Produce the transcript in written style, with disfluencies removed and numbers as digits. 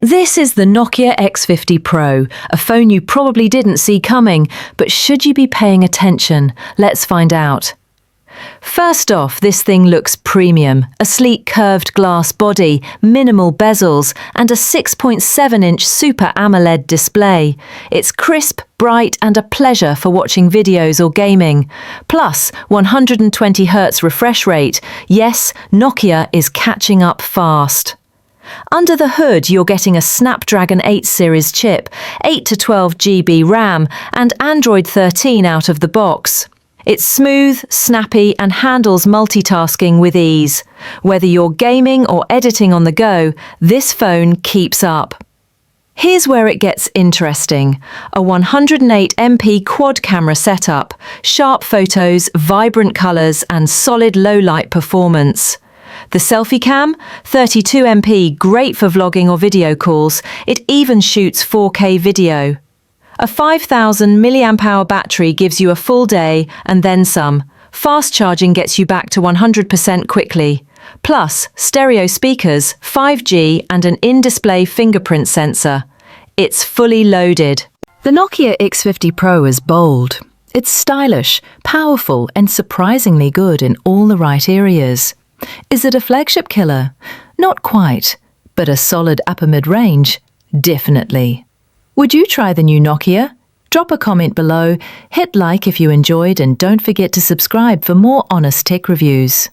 This is the Nokia X50 Pro, a phone you probably didn't see coming, but should you be paying attention? Let's find out. First off, this thing looks premium. A sleek curved glass body, minimal bezels, and a 6.7-inch Super AMOLED display. It's crisp, bright, and a pleasure for watching videos or gaming. Plus, 120Hz refresh rate. Yes, Nokia is catching up fast. Under the hood, you're getting a Snapdragon 8 series chip, 8 to 12 GB RAM, and Android 13 out of the box. It's smooth, snappy, and handles multitasking with ease. Whether you're gaming or editing on the go, this phone keeps up. Here's where it gets interesting. A 108MP quad camera setup, sharp photos, vibrant colours, and solid low-light performance. The selfie cam, 32MP, great for vlogging or video calls. It even shoots 4K video. A 5000 mAh battery gives you a full day and then some. Fast charging gets you back to 100% quickly. Plus, stereo speakers, 5G, and an in-display fingerprint sensor. It's fully loaded. The Nokia X50 Pro is bold. It's stylish, powerful, and surprisingly good in all the right areas. Is it a flagship killer? Not quite, but a solid upper mid-range? Definitely. Would you try the new Nokia? Drop a comment below, hit like if you enjoyed, and don't forget to subscribe for more honest tech reviews.